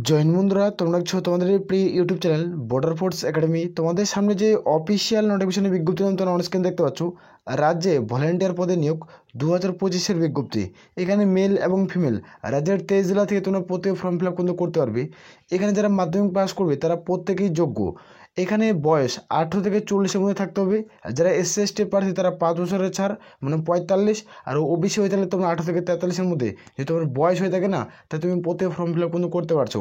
Join বন্ধুরা, তোমরা দেখছো তোমাদের এই প্রিয় YouTube channel border force academy. তোমাদের সামনে যে অফিসিয়াল নোটিফিকেশনের বিজ্ঞপ্তি তোমরা অন স্ক্রিন দেখতে পাচ্ছ, রাজ্যে ভলেন্টিয়ার পদে নিয়োগ 2025-এর বিজ্ঞপ্তি। এখানে মেল এবং ফিমেল রাজ্যের 23 জেলা থেকে তোমরা প্রত্যেকে ফর্ম ফিল আপ কিন্তু করতে পারবে। এখানে যারা মাধ্যমিক পাস করবে তারা প্রত্যেকেই যোগ্য। এখানে বয়স 18 থেকে 40-এর মধ্যে থাকতে হবে। আর যারা এসসি এসটি প্রার্থী তারা 5 বছরের ছাড়, মানে 45। আর ওবিসি হয়ে থাকলে তোমরা 18 থেকে 43-এর মধ্যে, যদি তোমার বয়স হয়ে থাকে না, তাহলে তুমি প্রত্যেক ফর্ম ফিল আপ কিন্তু করতে পারছো।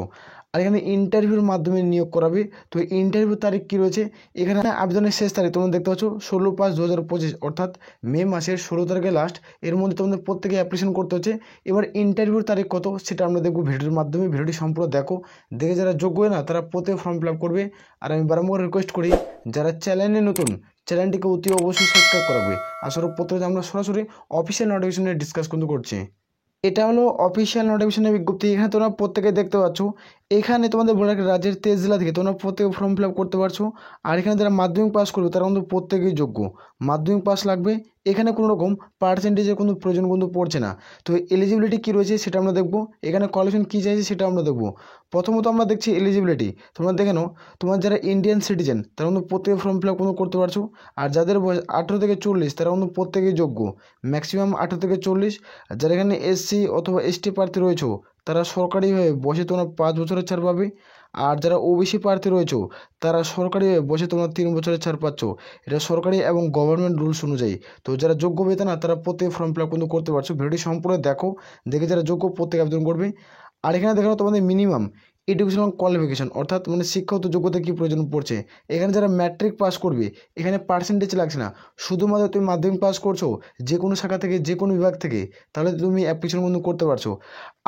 আর এখানে ইন্টারভিউর মাধ্যমে নিয়োগ করাবে। তো ইন্টারভিউ তারিখ কী রয়েছে, এখানে আবেদনের শেষ তারিখ তোমরা দেখতে পাচ্ছ 16/5/2025, অর্থাৎ মে মাসের 16 তারিখে লাস্ট। এর মধ্যে তোমাদের প্রত্যেকে অ্যাপ্লিকেশন করতে হচ্ছে। এবার ইন্টারভিউর তারিখ কত সেটা আমরা দেখবো ভিডিওর মাধ্যমে। ভিডিওটি সম্পূর্ণ দেখো, দেখে যারা যোগ্য হয় না তারা প্রত্যেক ফর্ম ফিল আপ করবে। আর আমি বারবার রিকোয়েস্ট করি, যারা চ্যানেলে নতুন, চ্যানেলটিকে অতি অবশ্যই সাবস্ক্রাইব করাবে। আসলে প্রত্যেকে আমরা সরাসরি অফিসিয়াল নোটিফিকেশনে ডিসকাস কিন্তু করছি। এটা হলো অফিসিয়াল নোটিফিকেশনের বিজ্ঞপ্তি। এখানে তোমরা প্রত্যেকে দেখতে পাচ্ছ, এখানে তোমাদের বলে রাখি রাজ্যের 23 জেলা থেকে তোমরা প্রত্যেকে ফর্ম ফিল আপ করতে পারছো। আর এখানে যারা মাধ্যমিক পাস করবে তারা কিন্তু প্রত্যেকেই যোগ্য। মাধ্যমিক পাস লাগবে, এখানে কোনো রকম পার্সেন্টেজের কোনো প্রয়োজন কিন্তু পড়ছে না। তো এলিজিবিলিটি কী রয়েছে সেটা আমরা দেখবো। এখানে কোয়ালিফিকেশন কী চাইছে সেটা আমরা দেখবো। প্রথমত আমরা দেখছি এলিজিবিলিটি। তোমরা দেখে নাও, তোমার যারা ইন্ডিয়ান সিটিজেন তারা কিন্তু প্রত্যেকে ফর্ম ফিল আপ কিন্তু করতে পারছো। আর যাদের বয়স 18 থেকে 40 তারা কিন্তু প্রত্যেকেই যোগ্য, ম্যাক্সিমাম 18 থেকে 40। যারা এখানে এসসি অথবা এসটি প্রার্থী রয়েছে তারা সরকারিভাবে বসে তোমরা 5 বছরের ছাড় পাবে। আর যারা ওবিসি প্রার্থী রয়েছে তারা সরকারিভাবে বসে তোমরা 3 বছরের ছাড় পাচ্ছ। এটা সরকারি এবং গভর্নমেন্ট রুলস অনুযায়ী। তো যারা যোগ্য বেতন না তারা প্রত্যেকে ফর্ম ফিল আপ কিন্তু করতে পারছো। ভিডিওটি সম্পূর্ণ দেখো, দেখে যারা যোগ্য প্রত্যেকে আবেদন করবে। আর এখানে দেখানো তোমাদের মিনিমাম এডুকেশনাল কোয়ালিফিকেশন, অর্থাৎ মানে শিক্ষাগত যোগ্যতা কী প্রয়োজন পড়ছে। এখানে যারা ম্যাট্রিক পাস করবে এখানে পার্সেন্টেজ লাগছে না, শুধুমাত্র তুমি মাধ্যমিক পাস করছো যে কোনো শাখা থেকে, যে কোনো বিভাগ থেকে, তাহলে তুমি অ্যাপ্লিকেশন কিন্তু করতে পারছো।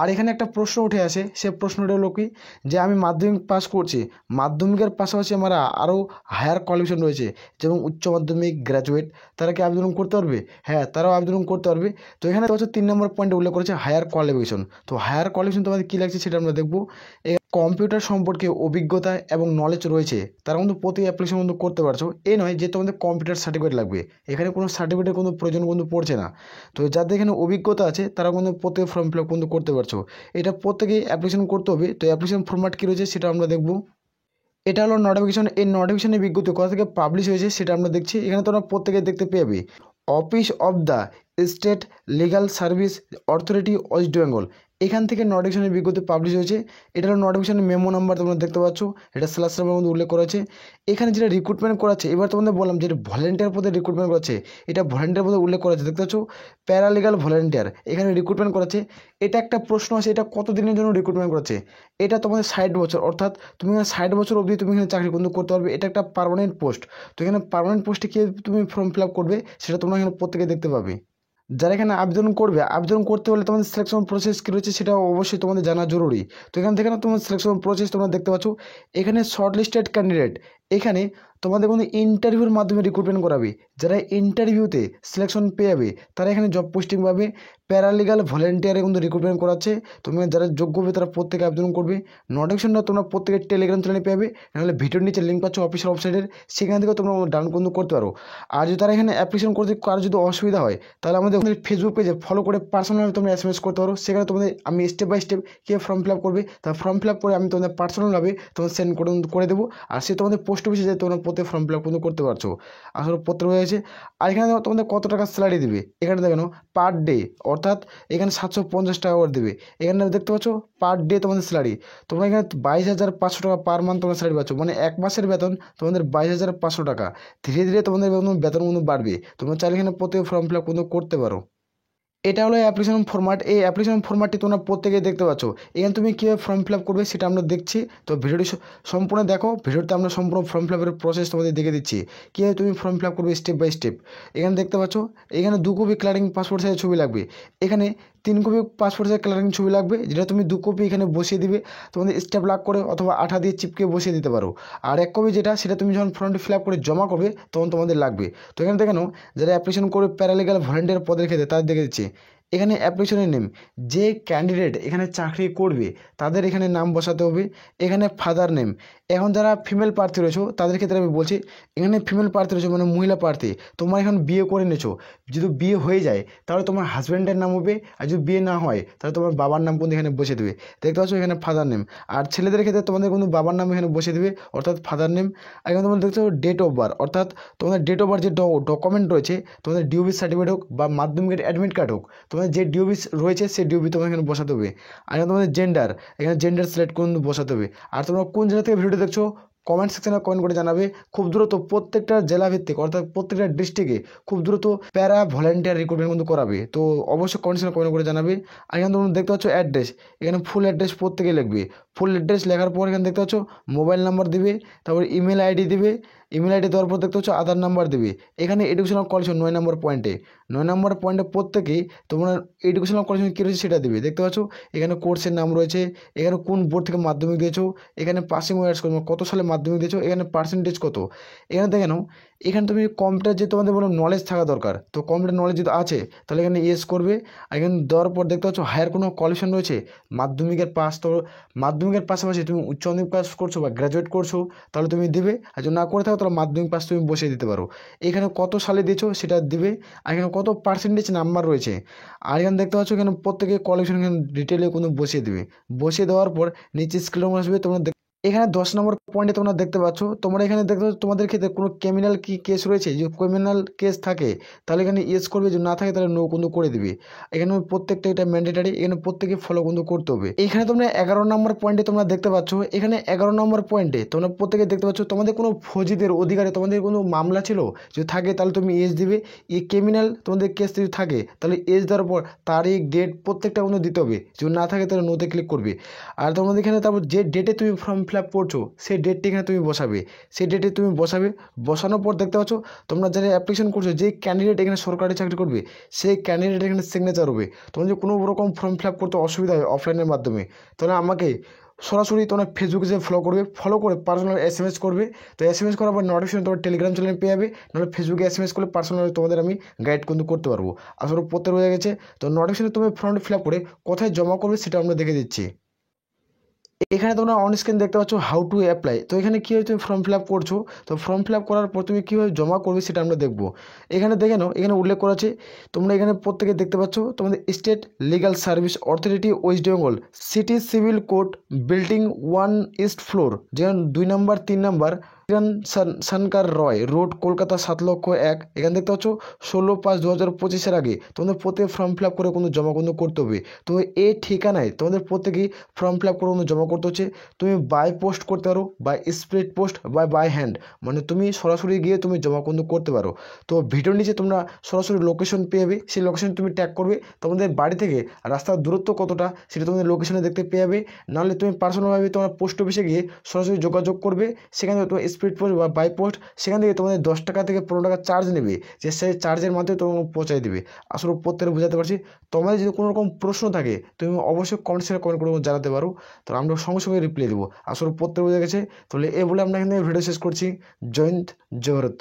আর এখানে একটা প্রশ্ন উঠে আসে, সে প্রশ্নটা হলো কি, যে আমি মাধ্যমিক পাস করছি, মাধ্যমিকের পাশাপাশি আমার আরও হায়ার কোয়ালিফিকেশন রয়েছে, যেমন উচ্চ মাধ্যমিক, গ্র্যাজুয়েট, তারা কি আবেদন করতে পারবে? হ্যাঁ, তারাও আবেদন করতে পারবে। তো এখানে হচ্ছে 3 নম্বর পয়েন্টে উল্লেখ করেছে হায়ার কোয়ালিফিকেশন। তো হায়ার কোয়ালিফিকেশন তোমাদের কী লাগছে সেটা আমরা দেখবো। কম্পিউটার সম্পর্কে অভিজ্ঞতা এবং নলেজ রয়েছে তারা কিন্তু প্রতি অ্যাপ্লিকেশন কিন্তু করতে পারছো। এই নয় যে তোমাদের কম্পিউটার সার্টিফিকেট লাগবে, এখানে কোনো সার্টিফিকেটের কোনো প্রয়োজন কিন্তু পড়ছে না। তো যাদের এখানে অভিজ্ঞতা আছে তারা কিন্তু প্রত্যেক ফর্ম ফিল আপ কিন্তু করতে পারছো। এটা প্রত্যেকেই অ্যাপ্লিকেশন করতে হবে। তো অ্যাপ্লিকেশন ফরম্যাট কী রয়েছে সেটা আমরা দেখবো। এটা হলো নোটিফিকেশন। এই নোটিফিকেশনের বিজ্ঞপ্তি কোথা থেকে পাবলিশ হয়েছে সেটা আমরা দেখছি। এখানে তোমরা প্রত্যেকে দেখতে পেয়ে office of the state legal service authority West Bengal, এখান থেকে নোটিফিকেশনের বিজ্ঞপ্তি পাবলিশ হয়েছে। এটা হলো নোটিফিকেশনের মেমো নাম্বার, তোমরা দেখতে পাচ্ছ, এটা স্ল্যাশ নাম্বার মধ্যে উল্লেখ করা আছে। এখানে যেটা রিক্রুটমেন্ট করাচ্ছে, এবার তোমাদের বললাম যে ভলেন্টিয়ার পদে রিক্রুটমেন্ট করাচ্ছে, এটা ভলেন্টিয়ার পদে উল্লেখ করা আছে, দেখতে পাচ্ছ, প্যারালিগাল ভলেন্টিয়ার এখানে রিক্রুটমেন্ট করাচ্ছে। এটা একটা প্রশ্ন আছে, এটা কতদিনের জন্য রিক্রুটমেন্ট করাচ্ছে। এটা তোমাদের 60 বছর, অর্থাৎ তুমি এখানে 60 বছর অবধি তুমি এখানে চাকরি কিন্তু করতে পারবে। এটা একটা পার্মানেন্ট পোস্ট। তো এখানে পার্মানেন্ট পোস্টে কী তুমি ফর্ম ফিল আপ করবে সেটা তোমরা এখানে প্রত্যেকে দেখতে পাবে। যারা এখানে আবেদন করবে, আবেদন করতে হলে তোমাদের সিলেকশন প্রসেস কী রয়েছে সেটা অবশ্যই তোমাদের জানা জরুরি। তো এখান থেকে না তোমার সিলেকশন প্রসেস তোমরা দেখতে পাচ্ছ। এখানে শর্ট লিস্টেড ক্যান্ডিডেট, এখানে তোমাদের কোনো ইন্টারভিউর মাধ্যমে রিক্রুটমেন্ট করাবে। যারা ইন্টারভিউতে সিলেকশন পেয়ে যাবে তারা এখানে জব পোস্টিং পাবে। প্যারালিগাল ভলেন্টিয়ারে কিন্তু রিক্রুটমেন্ট করাচ্ছে। তোমরা যারা যোগ্য হবে তারা প্রত্যেকে আবেদন করবে। নোটিফিকেশনটা তোমরা প্রত্যেকে টেলিগ্রাম চ্যানেলে পেয়ে যাবে, নাহলে ভিডিওর নিচে লিঙ্ক পাচ্ছ অফিসিয়াল ওয়েবসাইটের, সেখান থেকে তোমরা ডাউনলোড কিন্তু করতে পারো। আর যদি তারা এখানে অ্যাপ্লিকেশন করতে কারো যদি অসুবিধা হয় তাহলে আমাদের ফেসবুক পেজে ফলো করে পার্সোনালি তোমরা এসএমএস করতে পারো। সেখানে তোমাদের আমি স্টেপ বাই স্টেপ কীভাবে ফর্ম ফিল আপ করবে তা ফর্ম ফিল আপ করে আমি তোমাদের পার্সোনালভাবে তোমাদের সেন্ড করে দেবো। আর সে তোমাদের পোস্ট অফিসে যে তোমরা প্রত্যেক ফর্ম ফিল আপ কিন্তু করতে পারছো। আসলে পত্র হয়েছে। আর এখানে তোমাদের কত টাকা স্যালারি দেবে, এখানে দেখো পার ডে, অর্থাৎ এখানে 750 টাকা করে দেবে। এখানে দেখতে পাচ্ছ পার ডে তোমাদের স্যালারি। তোমরা এখানে 22,500 টাকা পার মান্থ তোমরা স্যালারি পাচ্ছ, মানে 1 মাসের বেতন তোমাদের 22,500 টাকা। ধীরে ধীরে তোমাদের বেতন কিন্তু বাড়বে। তোমরা চাইলে এখানে প্রত্যেক ফর্ম ফিল আপ কিন্তু করতে পারো। এটা হলো অ্যাপ্লিকেশন ফরম্যাট। এই অ্যাপ্লিকেশন ফরম্যাটটি তোমরা প্রত্যেকেই দেখতে পাচ্ছ। এখানে তুমি কীভাবে ফর্ম ফিল আপ করবে সেটা আমরা দেখছি। তো ভিডিওটি সম্পূর্ণ দেখো, ভিডিওতে আমরা সম্পূর্ণ ফর্ম ফিল আপের প্রসেস তোমাদের দেখে দিচ্ছি, কীভাবে তুমি ফর্ম ফিল আপ করবে স্টেপ বাই স্টেপ। এখানে দেখতে পাচ্ছ, এখানে 2 কপি কালারিং পাসপোর্ট সাইজের ছবি লাগবে। এখানে 3 কপি পাসপোর্ট সাইজ কালারিং ছবি লাগবে, যেটা তুমি 2 কপি এখানে বসিয়ে দিবে তোমাদের স্টেপ লাগ করে, অথবা আঠা দিয়ে চিপকে বসিয়ে দিতে পারো। আর 1 কপি যেটা সেটা তুমি যখন ফর্মটি ফিল আপ করে জমা করবে তখন তোমাদের লাগবে। তো এখানে দেখে নাও, যারা অ্যাপ্লিকেশন করবে প্যারালিগাল ভলেন্টিয়ার পদের ক্ষেত্রে তাদের দেখে দিচ্ছে। এখানে অ্যাপ্লিকেশনের নেম, যে ক্যান্ডিডেট এখানে চাকরি করবে তাদের এখানে নাম বসাতে হবে। এখানে ফাদার নেম, এখন যারা ফিমেল প্রার্থী রয়েছে তাদের ক্ষেত্রে আমি বলছি, এখানে ফিমেল প্রার্থী রয়েছে মানে মহিলা প্রার্থী, তোমার এখন বিয়ে করে নিয়েছো, যদি বিয়ে হয়ে যায় তাহলে তোমার হাজব্যান্ডের নাম হবে, আর যদি বিয়ে না হয় তাহলে তোমার বাবার নাম কিন্তু এখানে বসে দেবে। দেখতে পাচ্ছ এখানে ফাদার নেম। আর ছেলেদের ক্ষেত্রে তোমাদের কিন্তু বাবার নাম এখানে বসে দেবে, অর্থাৎ ফাদার নেম। আর এখানে তোমরা দেখছো ডেট অফ বার্থ, অর্থাৎ তোমাদের ডেট অফ বার্থ যে ডকুমেন্ট রয়েছে, তোমাদের ডিওবি সার্টিফিকেট হোক বা মাধ্যমিকের অ্যাডমিট কার্ড হোক, তোমাদের যে ডিওবি রয়েছে সেই ডিওবি তোমার এখানে বসাতে হবে। আর এখানে তোমাদের জেন্ডার, এখানে জেন্ডার সিলেক্ট করে বসাতে হবে। আর তোমরা কোন জেলা থেকে ভিডিওটি দেখছো কমেন্ট সেকশনে কমেন্ট করে জানাবে। খুব দ্রুত প্রত্যেকটা জেলা ভিত্তিক অর্থাৎ প্রত্যেকটা ডিস্ট্রিক্টে খুব দ্রুত প্যারা ভলেন্টিয়ার রিক্রুটমেন্ট কিন্তু করাবে, তো অবশ্যই কমেন্ট সেকশনে কমেন্ট করে জানাবে। আর এখানে তোমরা দেখতে পাচ্ছ অ্যাড্রেস, এখানে ফুল অ্যাড্রেস প্রত্যেকে লিখবে। ফুল অ্যাড্রেস লেখার পর এখানে দেখতে পাচ্ছ মোবাইল নাম্বার দিবে, তারপর ইমেল আইডি দিবে। ইমেল আইডি দেওয়ার পর দেখতে পাচ্ছ আধার নাম্বার দেবে। এখানে এডুকেশনাল কোয়ালিফিকেশন 9 নম্বর পয়েন্টে, 9 নম্বর পয়েন্টে প্রত্যেকেই তোমরা এডুকেশনাল কোয়ালিফিকেশন কী রয়েছে সেটা দেবে। দেখতে পাচ্ছ এখানে কোর্সের নাম রয়েছে, এখানে কোন বোর্ড থেকে মাধ্যমিক দিয়েছো, এখানে পাসিং ইয়ার্স কত সালে মাধ্যমিক দিয়েছো, এখানে পার্সেন্টেজ কত। এখানে দেখে নাও, এখানে তুমি কম্পিউটার যে তোমাদের বলো নলেজ থাকা দরকার, তো কম্পিউটার নলেজ যদি আছে তাহলে এখানে ইয়েস করবে। আর এখানে দেওয়ার পর দেখতে পাচ্ছ হায়ার কোনো কোয়ালিফিকেশন রয়েছে মাধ্যমিকের পাস, তো মাধ্যমিকের পাশাপাশি তুমি উচ্চ মাধ্যমিক পাস করছো বা গ্র্যাজুয়েট করছো তাহলে তুমি দিবে। আর যদি না করে থাকো তাহলে মাধ্যমিক পাস তুমি বসিয়ে দিতে পারো। এখানে কত সালে দিয়েছো সেটা দিবে। আর এখানে কত পার্সেন্টেজ নাম্বার রয়েছে। আর এখানে দেখতে পাচ্ছ এখানে প্রত্যেকে কোয়ালিফিকেশন এখানে ডিটেলে কোনো বসিয়ে দিবে। বসিয়ে দেওয়ার পর নিচে স্ক্রিনে আসবে, তোমরা এখানে 10 নম্বর পয়েন্টে তোমরা দেখতে পাচ্ছ, তোমরা এখানে দেখতে পাচ্ছ তোমাদের ক্ষেত্রে কোনো ক্রিমিনাল কি কেস রয়েছে, যদি ক্রিমিনাল কেস থাকে তাহলে এখানে ইয়েস করবে, যদি না থাকে তাহলে নো কিন্তু করে দিবে। এখানে প্রত্যেকটা এটা ম্যান্ডেটারি, এখানে প্রত্যেকে ফলো কিন্তু করতে হবে। এখানে তোমরা 11 নম্বর পয়েন্টে তোমরা দেখতে পাচ্ছ, এখানে 11 নম্বর পয়েন্টে তোমরা প্রত্যেকে দেখতে পাচ্ছ তোমাদের কোনো ফৌজিদের অধিকারে তোমাদের কোনো মামলা ছিল যদি থাকে তাহলে তুমি এজ দিবে। ক্রিমিনাল তোমাদের কেস যদি থাকে তাহলে এজ দেওয়ার পর তারিখ ডেট প্রত্যেকটা কিন্তু দিতে হবে, যদি না থাকে তাহলে নোতে ক্লিক করবে। আর তোমাদের এখানে তারপর যে ডেটে তুমি ফর্ম ফিল আপ করছো সেই ডেটটি এখানে তুমি বসাবে, সেই ডেটে তুমি বসাবে। বসানোর পর দেখতে পাচ্ছ তোমরা যারা অ্যাপ্লিকেশন করছো যে ক্যান্ডিডেট এখানে সরকারি চাকরি করবে সেই ক্যান্ডিডেট এখানে সিগনেচার হবে। তোমার যদি কোনো রকম ফর্ম ফিল আপ করতে অসুবিধা হয় অফলাইনের মাধ্যমে তাহলে আমাকে সরাসরি তোমরা ফেসবুকে যে ফলো করবে, ফলো করে পার্সোনাল SMS করবে। তো SMS করার পর নোটিফিকেশন তোমার টেলিগ্রাম চ্যানেলে পেয়ে যাবে, নাহলে ফেসবুকে SMS করলে পার্সোনাল তোমাদের আমি গাইড কিন্তু করতে পারবো। আসলে প্রত্যেক হয়ে গেছে, তো নোটিফিকেশনে তুমি ফর্ম ফিল আপ করে কোথায় জমা করবে সেটা আমরা দেখে দিচ্ছি। এখানে তোমরা অন স্ক্রিন দেখতে পাচ্ছ হাউ টু অ্যাপ্লাই। তো এখানে কীভাবে তুমি ফর্ম ফিল আপ করছো, তো ফর্ম ফিল আপ করার পর তুমি কীভাবে জমা করবে সেটা আমরা দেখবো। এখানে দেখে নাও, এখানে উল্লেখ করা আছে, তোমরা এখানে প্রত্যেকে দেখতে পাচ্ছ তোমাদের state legal service authority West Bengal city civil court building 1 east floor, যেমন 2 নম্বর 3 নম্বর সানকার রয় রোড কলকাতা 7,01,000। এখানে দেখতে পাচ্ছ 16/5/2025 আগে তোমাদের প্রত্যেকে ফর্ম ফিল আপ করে কিন্তু জমা কিন্তু করতে হবে। তো এই ঠিকানায় তোমাদের প্রত্যেকেই ফর্ম ফিল আপ করে কিন্তু জমা করতে হচ্ছে। তুমি বাই পোস্ট করতে পারো, by speed post, by hand, মানে তুমি সরাসরি গিয়ে তুমি জমা কিন্তু করতে পারো। তো ভিডিওর নিচে তোমরা সরাসরি লোকেশন পেয়ে যাবে, সেই লোকেশন তুমি ট্যাগ করবে, তোমাদের বাড়ি থেকে রাস্তার দূরত্ব কতটা সেটা তোমাদের লোকেশনে দেখতে পেয়ে যাবে। নাহলে তুমি পার্সোনালভাবে তোমার পোস্ট অফিসে গিয়ে সরাসরি যোগাযোগ করবে, সেখানে তোমার স্পিড পোস্ট বা বাই পোস্ট, সেখান থেকে তোমাদের 10 টাকা থেকে 15 টাকা চার্জ নেবে, যে সেই চার্জের মাধ্যমে তোমাকে পৌঁছায় দেবে। আসলে প্রত্যেকে বোঝাতে পারছি। তোমাদের যদি কোনো রকম প্রশ্ন থাকে তুমি অবশ্যই কমেন্ট সেকশনে কমেন্ট করে জানাতে পারো, তো আমরা সঙ্গে সঙ্গে রিপ্লাই দেবো। আসলে প্রত্যেক বোঝা গেছে। তাহলে এ বলে আমরা এখানে ভিডিও শেষ করছি। জয় হিন্দ, জয় ভারত।